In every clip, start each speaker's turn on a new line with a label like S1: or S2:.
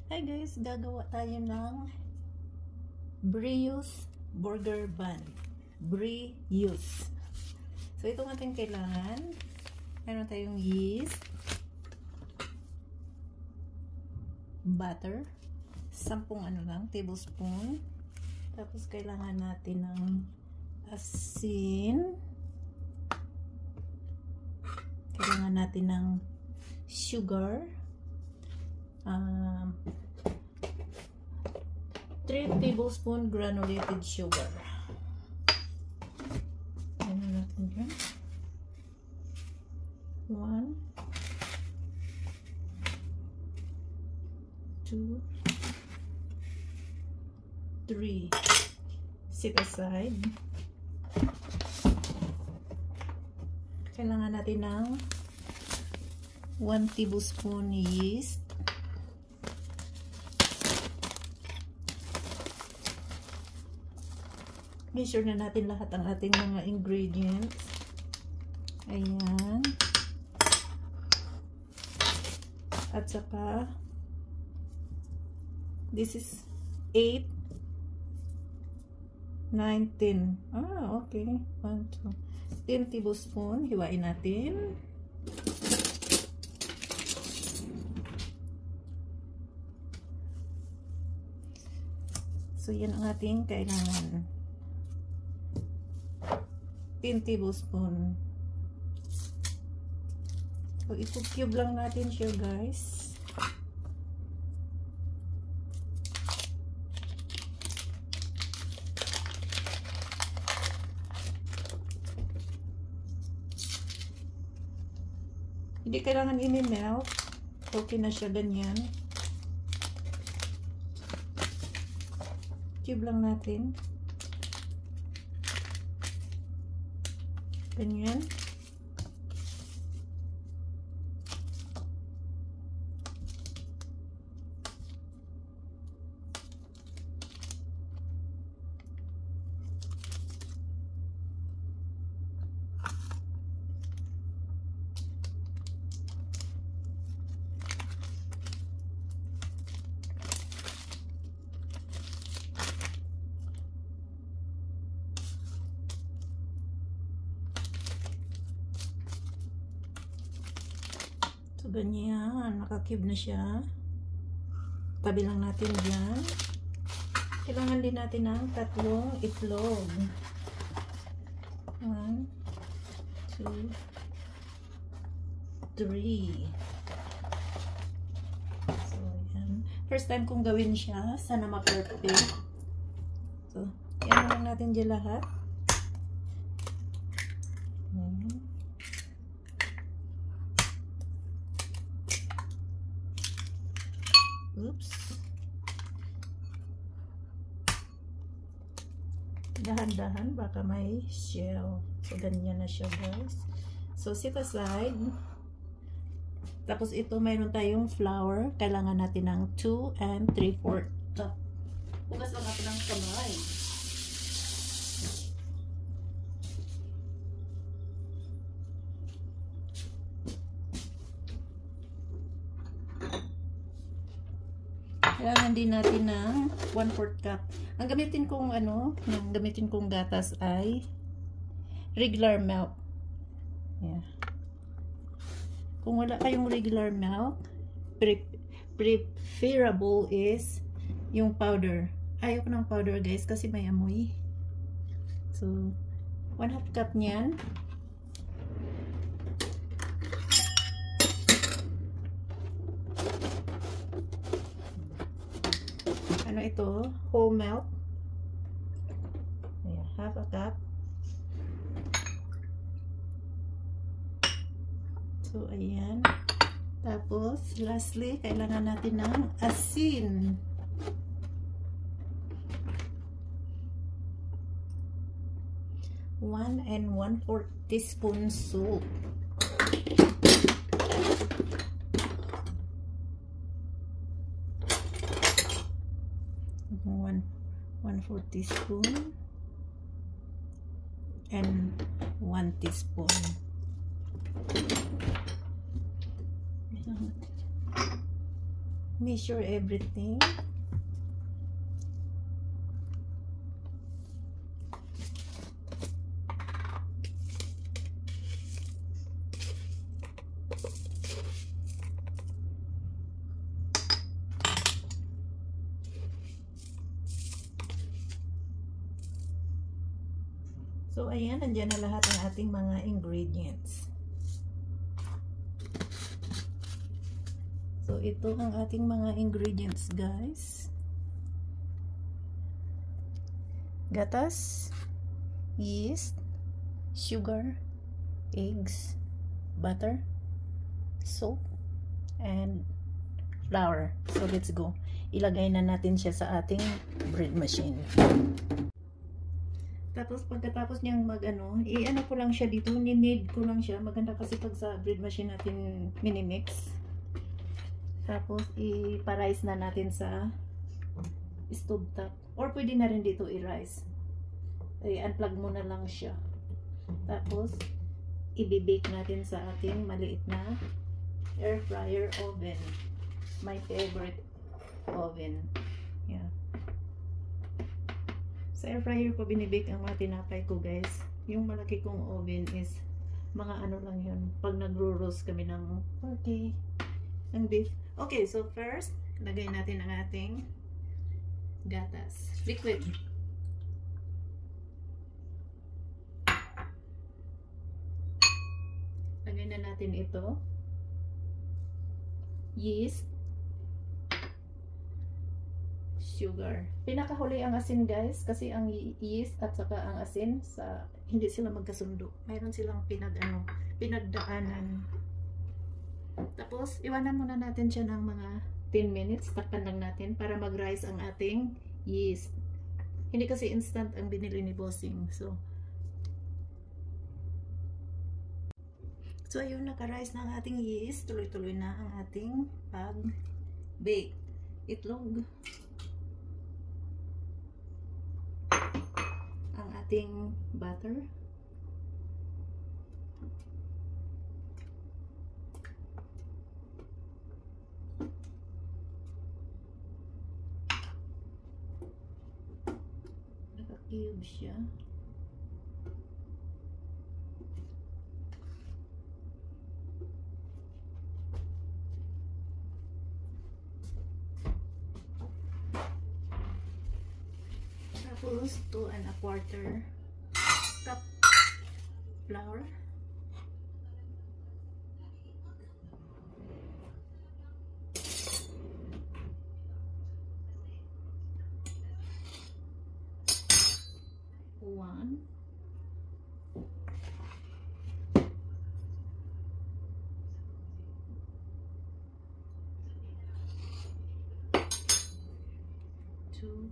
S1: Hi guys, gagawa tayo ng Brioche burger bun. Brioche. So itong ating kailangan. Meron tayong yeast, butter, 10 tablespoon. Tapos kailangan natin ng asin. Kailangan natin ng sugar. 3 tablespoon granulated sugar. Ano natin dyan? 1, 2, 3. Set aside. Kailangan natin ng 1 tablespoon yeast. Measure na natin lahat ang ating mga ingredients. Ayan. At saka, this is 8, 9, 10. Okay. 1, 2, 10 tablespoon. Hiwain natin. So, yan ang ating kailangan. 10 tablespoon. So, i-cube lang natin siya, guys. Hindi kailangan i-melt. Okay na siya ganyan. Cube lang natin. Ganyan. So, ganyan. Nakakube na siya. Tabi lang natin dyan. Kailangan din natin ng 3 itlog. 1, 2, 3. So, yan. First time kong gawin siya. Sana ma-perfect. So, yan lang natin dyan lahat. Oops. Dahan-dahan, baka may shell. So, ganyan na siya, guys. So, set aside. Tapos, ito, mayroon tayong flour. Kailangan natin ng 2 and 3/4. Bukas lang ako ng kamay. Kailangan din natin ng 1/4 cup. Ang gamitin kong gatas ay regular milk. Yeah. Kung wala kayong regular milk, preferable is yung powder. Ayoko ng powder, guys, kasi may amoy. So, 1/2 cup niyan. Ano ito? Whole milk. Ayan, 1/2 cup. So, ayan. Tapos, lastly, kailangan natin ng asin. One and 1/4 teaspoon salt. 1/4 teaspoon and 1 teaspoon. measure everything. So, ayan, nandiyan na lahat ng ating mga ingredients. So, ito ang ating mga ingredients, guys. Gatas, yeast, sugar, eggs, butter, salt, and flour. So, let's go. Ilagay na natin siya sa ating bread machine. Tapos pagkatapos niyang i-ano ko lang siya dito, ni-knead ko lang siya. Maganda kasi pag sa bread machine natin mini-mix. Tapos i-pa-rice na natin sa stove top. Or pwede na rin dito i-rice. I-unplug mo na lang siya. Tapos i-bake natin sa ating maliit na air fryer oven. My favorite oven. Yeah. Sa air fryer ko binibake ang mga tinapay ko, guys. Yung malaki kong oven is mga ano lang yun. Pag nagro-roast kami ng turkey, ng beef. Okay, so first, lagay natin ang ating gatas. Liquid. Lagay na natin ito. Yeast. Sugar. Pinakahuli ang asin, guys, kasi ang yeast at saka ang asin hindi sila magkasundo. Mayroon silang pinagdaanan. Tapos iwanan muna natin siya ng mga 10 minutes. Takpan lang natin para mag-rise ang ating yeast. Hindi kasi instant ang binili ni Bossing. So ayun, naka-rise na ang ating yeast. Tuloy-tuloy na ang ating pag-bake. Itlog. Ating butter, naka-cube siya. Tapos 2 1/4 cup flour. One. Two.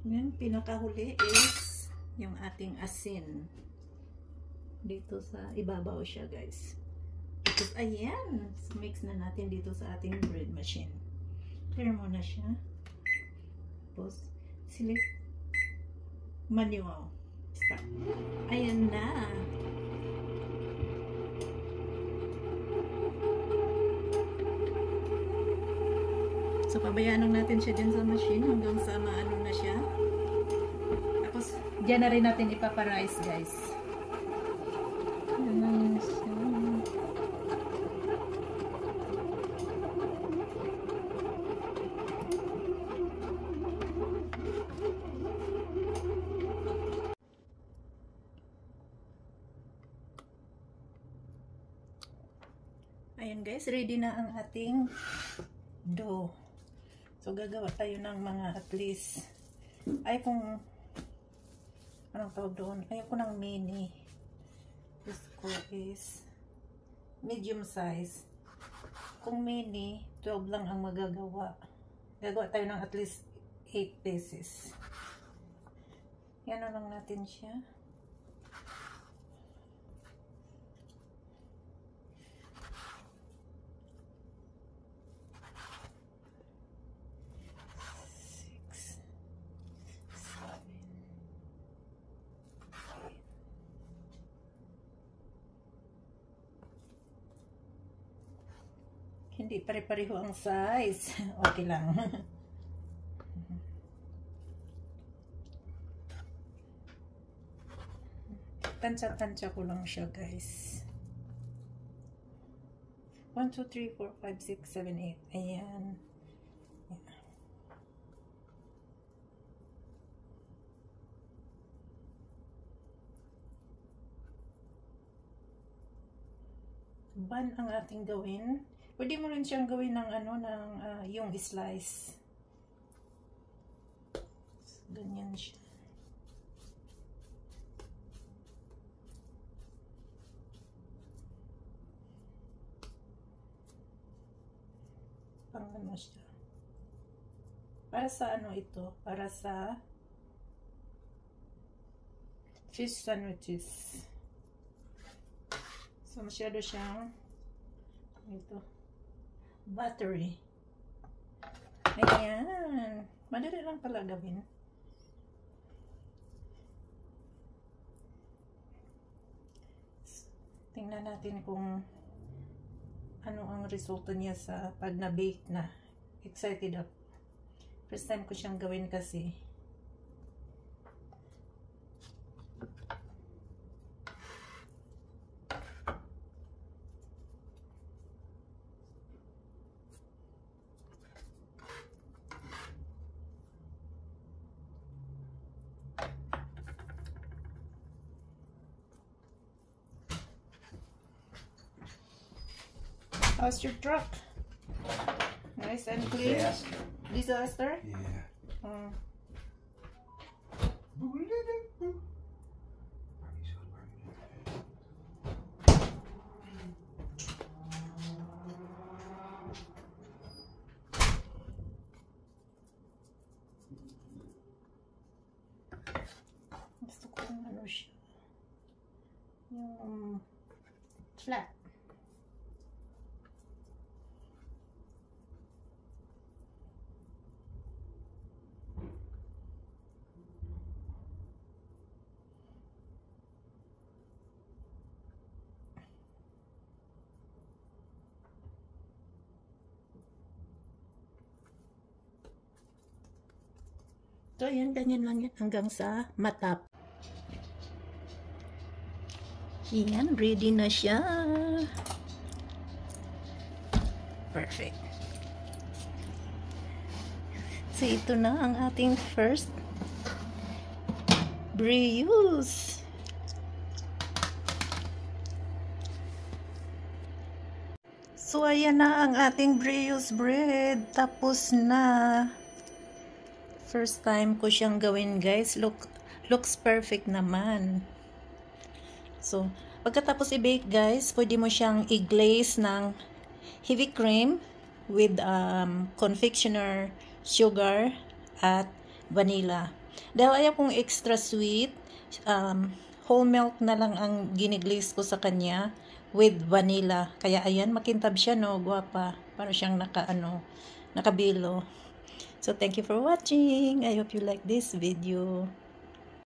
S1: Yan, pinakahuli is yung ating asin. Dito sa ibabaw siya, guys. Tapos, ayan. Mix na natin dito sa ating bread machine. Clear mo na siya. Tapos, select manual. Stop. Ayan na. So, pabayaan lang natin siya dyan sa machine hanggang sa maano na siya. Tapos, dyan na rin natin ipaparice, guys. Ayan na siya. Ayan, guys, ready na ang ating dough. So, gagawa tayo ng mga at least, anong tawag doon? Ayoko ng mini. This ko is medium size. Kung mini, 12 lang ang magagawa. Gagawa tayo ng at least 8 pieces. Yan lang natin siya. hindi pare-pareho ang size. Okay lang. Tansya-tansya ko lang siya, guys. 1, 2, 3, 4, 5, 6, 7, 8. Ayan. Bun ang ating gawin. Pwede mo rin siyang gawin ng ano, ng yung slice. Ganyan siya. Pang ano siya. Para sa ano ito? Para sa fish sandwiches. So, masyado siyang ito, buttery. Ayan. Madali lang pala gawin. Tingnan natin kung ano ang resulta niya sa pag na-bake na. Excited ako. First time ko siyang gawin kasi. How's your truck? Nice and clean? Disaster?
S2: Yeah.
S1: Gusto ko yung ano siya. Yung flat. So, yan, ganyan lang yan hanggang sa matap. Yan, ready na siya. Perfect. So, ito na ang ating first brioche. So, ayan na ang ating brioche bread. Tapos na. First time ko siyang gawin, guys. Looks perfect naman. So, pagkatapos i-bake, guys, pwede mo siyang i-glaze ng heavy cream with confectioner, sugar, at vanilla. Dahil ayaw kong extra sweet, whole milk na lang ang giniglaze ko sa kanya with vanilla. Kaya ayan, makintab siya, no? Guwapa. Para siyang nakabilo. So, thank you for watching. I hope you like this video.